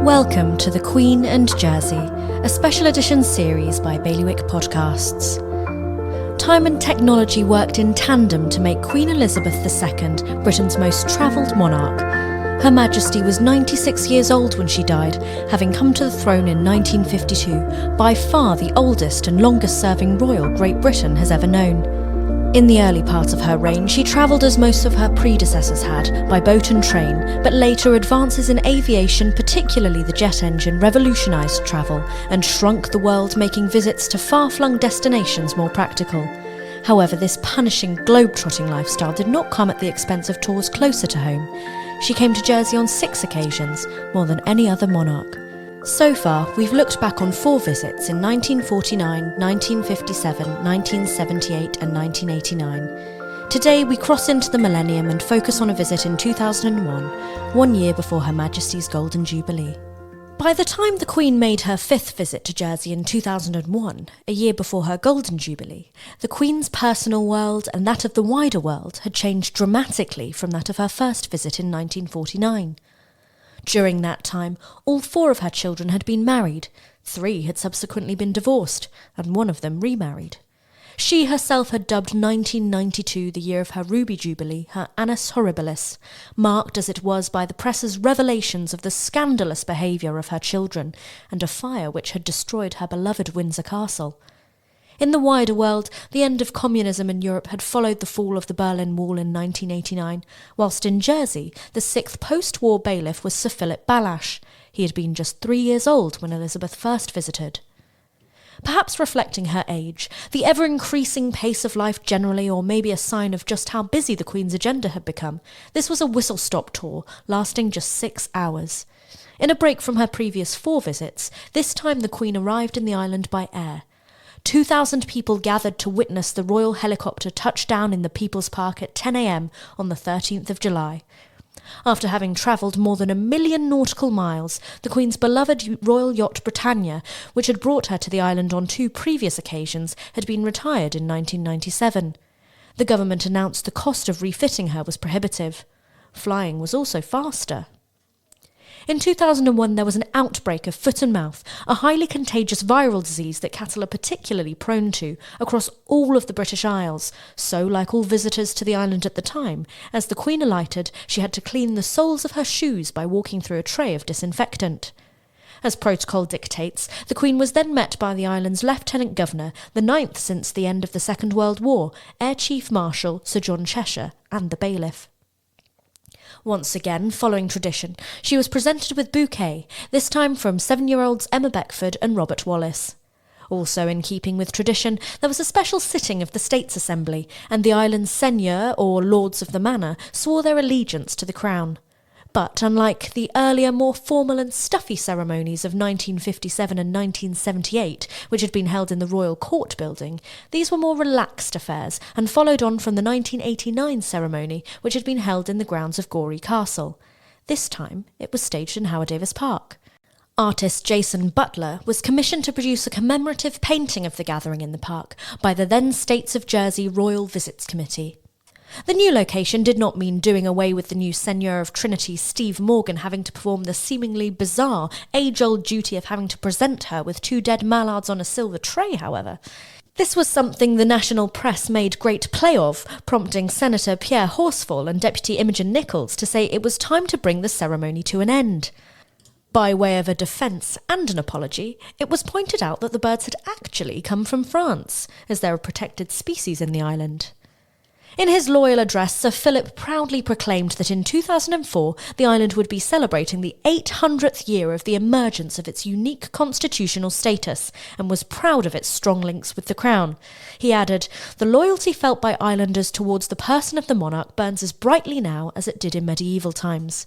Welcome to The Queen and Jersey, a special edition series by Bailiwick Podcasts. Time and technology worked in tandem to make Queen Elizabeth II Britain's most travelled monarch. Her Majesty was 96 years old when she died, having come to the throne in 1952, by far the oldest and longest-serving royal Great Britain has ever known. In the early part of her reign, she travelled as most of her predecessors had, by boat and train, but later advances in aviation, particularly the jet engine, revolutionised travel and shrunk the world, making visits to far-flung destinations more practical. However, this punishing, globe-trotting lifestyle did not come at the expense of tours closer to home. She came to Jersey on 6 occasions, more than any other monarch. So far, we've looked back on 4 visits in 1949, 1957, 1978 and 1989. Today we cross into the millennium and focus on a visit in 2001, 1 year before Her Majesty's Golden Jubilee. By the time the Queen made her 5th visit to Jersey in 2001, a year before her Golden Jubilee, the Queen's personal world and that of the wider world had changed dramatically from that of her first visit in 1949. During that time, all 4 of her children had been married, 3 had subsequently been divorced, and 1 of them remarried. She herself had dubbed 1992 the year of her Ruby Jubilee, her Annus Horribilis, marked as it was by the press's revelations of the scandalous behaviour of her children and a fire which had destroyed her beloved Windsor Castle. In the wider world, the end of communism in Europe had followed the fall of the Berlin Wall in 1989, whilst in Jersey, the 6th post-war bailiff was Sir Philip Ballash. He had been just 3 years old when Elizabeth first visited. Perhaps reflecting her age, the ever-increasing pace of life generally, or maybe a sign of just how busy the Queen's agenda had become, this was a whistle-stop tour, lasting just 6 hours. In a break from her previous 4 visits, this time the Queen arrived in the island by air. 2,000 people gathered to witness the royal helicopter touch down in the People's Park at 10 a.m. on the 13th of July. After having travelled more than 1 million nautical miles, the Queen's beloved royal yacht Britannia, which had brought her to the island on 2 previous occasions, had been retired in 1997. The government announced the cost of refitting her was prohibitive. Flying was also faster. In 2001, there was an outbreak of foot and mouth, a highly contagious viral disease that cattle are particularly prone to across all of the British Isles. So, like all visitors to the island at the time, as the Queen alighted, she had to clean the soles of her shoes by walking through a tray of disinfectant. As protocol dictates, the Queen was then met by the island's Lieutenant Governor, the 9th since the end of the Second World War, Air Chief Marshal Sir John Cheshire, and the bailiff. Once again, following tradition, she was presented with bouquet, this time from 7-year-olds Emma Beckford and Robert Wallace. Also in keeping with tradition, there was a special sitting of the States Assembly, and the island's seigneur, or lords of the manor, swore their allegiance to the crown. But unlike the earlier, more formal and stuffy ceremonies of 1957 and 1978, which had been held in the Royal Court building, these were more relaxed affairs and followed on from the 1989 ceremony, which had been held in the grounds of Gorey Castle. This time, it was staged in Howard Davis Park. Artist Jason Butler was commissioned to produce a commemorative painting of the gathering in the park by the then States of Jersey Royal Visits Committee. The new location did not mean doing away with the new Seigneur of Trinity, Steve Morgan, having to perform the seemingly bizarre, age-old duty of having to present her with 2 dead mallards on a silver tray, however. This was something the national press made great play of, prompting Senator Pierre Horsfall and Deputy Imogen Nichols to say it was time to bring the ceremony to an end. By way of a defence and an apology, it was pointed out that the birds had actually come from France, as they're a protected species in the island. In his loyal address, Sir Philip proudly proclaimed that in 2004 the island would be celebrating the 800th year of the emergence of its unique constitutional status, and was proud of its strong links with the Crown. He added, "The loyalty felt by islanders towards the person of the monarch burns as brightly now as it did in medieval times."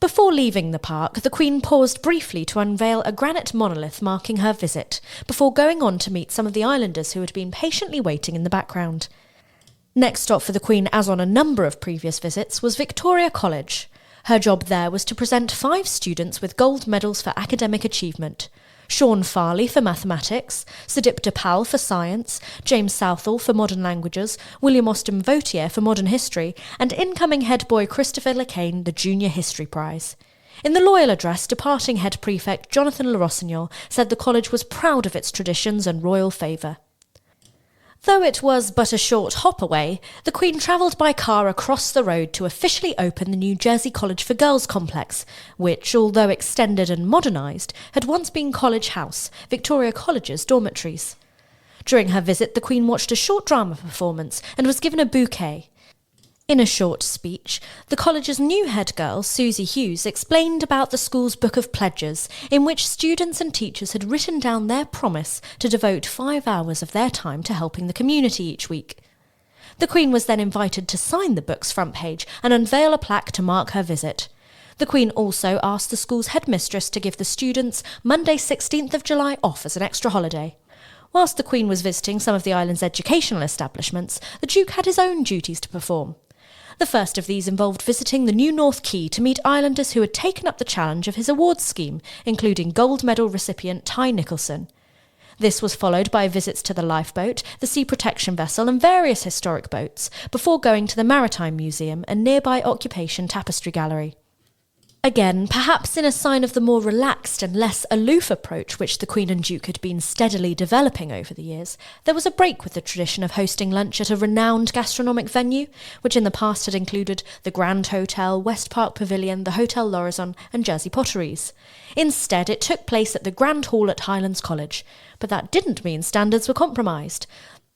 Before leaving the park, the Queen paused briefly to unveil a granite monolith marking her visit, before going on to meet some of the islanders who had been patiently waiting in the background. Next stop for the Queen, as on a number of previous visits, was Victoria College. Her job there was to present 5 students with gold medals for academic achievement. Sean Farley for mathematics, Sudip Depal for science, James Southall for modern languages, William Austin Vautier for modern history, and incoming head boy Christopher Lacane the Junior History Prize. In the loyal address, departing head prefect Jonathan Le Rossignol said the college was proud of its traditions and royal favour. Though it was but a short hop away, the Queen travelled by car across the road to officially open the new Jersey College for Girls complex, which, although extended and modernised, had once been College House, Victoria College's dormitories. During her visit, the Queen watched a short drama performance and was given a bouquet. In a short speech, the college's new head girl, Susie Hughes, explained about the school's book of pledges, in which students and teachers had written down their promise to devote 5 hours of their time to helping the community each week. The Queen was then invited to sign the book's front page and unveil a plaque to mark her visit. The Queen also asked the school's headmistress to give the students Monday 16th of July off as an extra holiday. Whilst the Queen was visiting some of the island's educational establishments, the Duke had his own duties to perform. The first of these involved visiting the New North Quay to meet islanders who had taken up the challenge of his awards scheme, including gold medal recipient Ty Nicholson. This was followed by visits to the lifeboat, the sea protection vessel and various historic boats, before going to the Maritime Museum and nearby Occupation Tapestry Gallery. Again, perhaps in a sign of the more relaxed and less aloof approach which the Queen and Duke had been steadily developing over the years, there was a break with the tradition of hosting lunch at a renowned gastronomic venue, which in the past had included the Grand Hotel, West Park Pavilion, the Hotel Lorison and Jersey Potteries. Instead, it took place at the Grand Hall at Highlands College, but that didn't mean standards were compromised.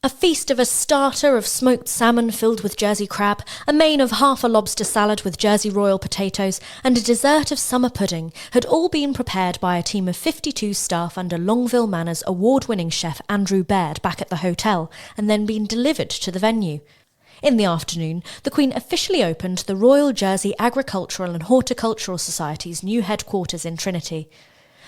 A feast of a starter of smoked salmon filled with Jersey crab, a main of half a lobster salad with Jersey royal potatoes, and a dessert of summer pudding had all been prepared by a team of 52 staff under Longville Manor's award-winning chef Andrew Baird back at the hotel, and then been delivered to the venue. In the afternoon, the Queen officially opened the Royal Jersey Agricultural and Horticultural Society's new headquarters in Trinity.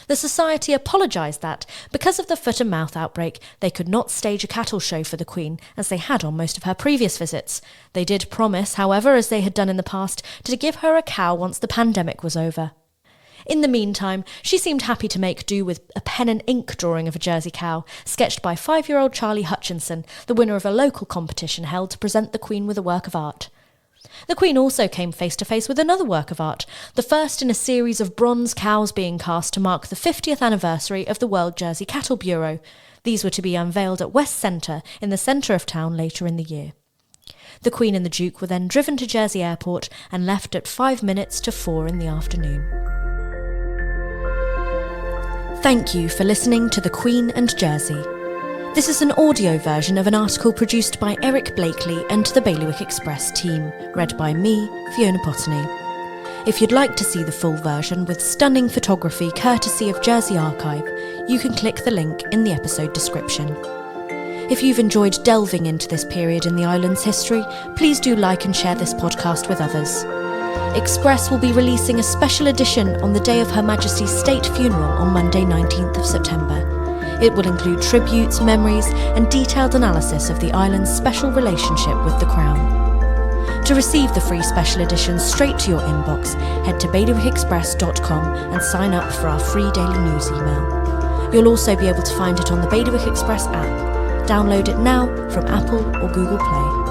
The Society apologised that, because of the foot-and-mouth outbreak, they could not stage a cattle show for the Queen, as they had on most of her previous visits. They did promise, however, as they had done in the past, to give her a cow once the pandemic was over. In the meantime, she seemed happy to make do with a pen and ink drawing of a Jersey cow, sketched by 5-year-old Charlie Hutchinson, the winner of a local competition held to present the Queen with a work of art. The Queen also came face-to-face with another work of art, the first in a series of bronze cows being cast to mark the 50th anniversary of the World Jersey Cattle Bureau. These were to be unveiled at West Centre, in the centre of town later in the year. The Queen and the Duke were then driven to Jersey Airport and left at 5 minutes to 4 in the afternoon. Thank you for listening to The Queen and Jersey. This is an audio version of an article produced by Eric Blakely and the Bailiwick Express team, read by me, Fiona Potney. If you'd like to see the full version with stunning photography courtesy of Jersey Archive, you can click the link in the episode description. If you've enjoyed delving into this period in the island's history, please do like and share this podcast with others. Express will be releasing a special edition on the day of Her Majesty's state funeral on Monday 19th of September. It will include tributes, memories and detailed analysis of the island's special relationship with the Crown. To receive the free special edition straight to your inbox, head to bailiwickexpress.com and sign up for our free daily news email. You'll also be able to find it on the Bailiwick Express app. Download it now from Apple or Google Play.